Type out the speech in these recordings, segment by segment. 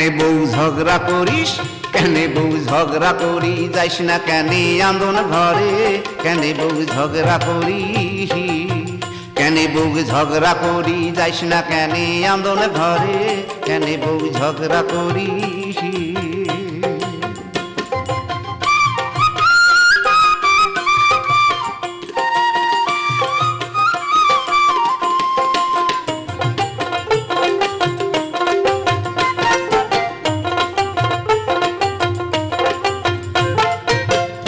কেনে বউ ঝগড়া করিস, কেনে বউ ঝগড়া করি যাইস না কেনে আন্দোলন ঘরে, কেনে বউ ঝগড়া করি, কেনে বউ ঝগড়া করি যাইস না কেনে আন্দোলন ঘরে, কেনে বউ ঝগড়া করি।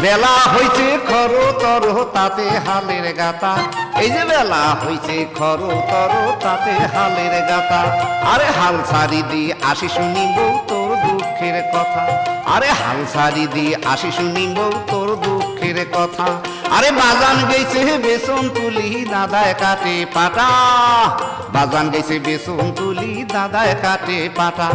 বেলা হইছে খরো তরো তাতে হালের গাতা, এই যে বেলা হইছে খরো তরো তাতে হালের গাতা। আরে হাল সারি দি আসি শুনিব তোর দুঃখের কথা, আরে হাল সারি দি আসি শুনিব তোর দুঃখের কথা। আরে বাজান গেছে বেসন তুলি দাদায় কাটে পাটা, বাজান গেছে বেসন তুলি দাদায় কাটে পাটা।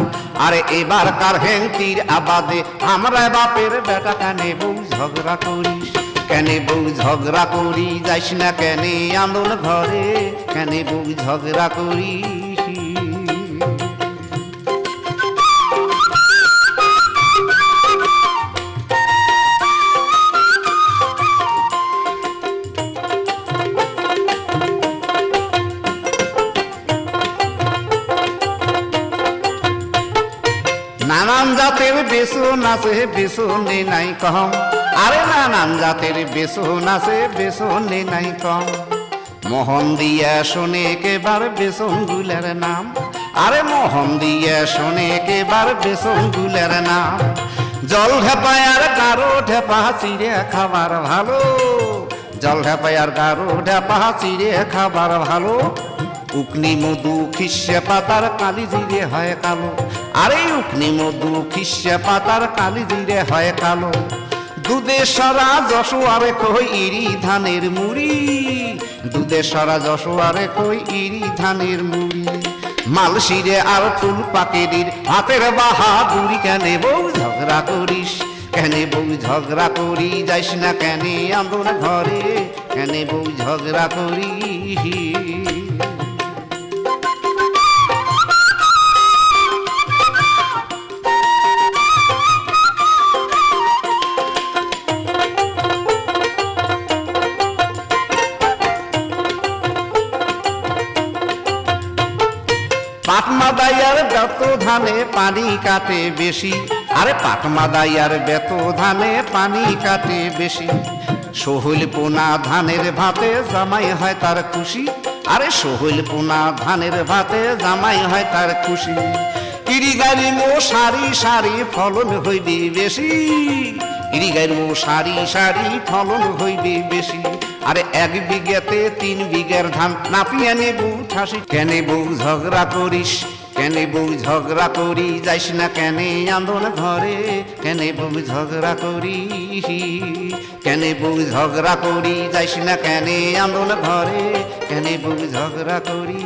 আরে এবার কার হেংতির আবাদে আমরা বাপের বেটা, কেনে বউ ঝগড়া করিস, কেনে বউ ঝগড়া করি যাইস না কেনে আন্দোলন ঘরে, কেনে বউ ঝগড়া করিস। নানান জাতের বেসন আছে বেসনে নাই কম, আরে নানান জাতের বেসন আছে বেসনে নাই কম। মোহন দিয়া শোনে কেবার বেসন গুলের নাম, আরে মোহন দিয়া শোনে কেবার বেসন গুলের নাম। জল ঢেপায় আর গারো ঢেপা চিড়ে খাবার ভালো, জল ঢেপায় আর গারো ঢেপা চিড়ে খাবার ভালো। উকনি মধু খিসে পাতার কালি জিরে হয় কালো, আরে উকনি মধু খিসে পাতার কালি জিরে হয় কালো। দুধে সরা যশোয়ারে কই ইরি ধানের মুড়ি, দুধে সরা যশোয়ারে কই ইরি ধানের মুড়ি। মালশিরে আর ফুল পাকেরির হাতের বাহাদুরি, কেনে বউ ঝগড়া করিস, কেনে বউ ঝগড়া করি যাইস না কেনে আন্দোলন ঘরে, কেনে বউ ঝগড়া করি। পাটমা দাইয়ার বেত ধানে পানি কাটে বেশি, আরে পাটমা দাইয়ার বেত ধানে পানি কাটে বেশি। সহুল পোনা ধানের ভাতে জামাই হয় তার খুশি, আরে সহুল পোনা ধানের ভাতে জামাই হয় তার খুশি। ইরি গাড়ি মো সারি সারি ফলন হইবে বেশি, ইরি গাড়ি মো সারি সারি ফলন হইবে বেশি। আরে এক বিঘেতে 3 বিঘের ধান নাপিয়ে নেবু ঠাসি, কেনে বউ ঝগড়া করিস, কেনে বউ ঝগড়া করি যাইস না কেনে আন্দোলন ঘরে, কেনে বউ ঝগড়া করি, কেনে বউ ঝগড়া করি যাইস না কেনে আন্দোলন ঘরে, কেনে বউ ঝগড়া করি।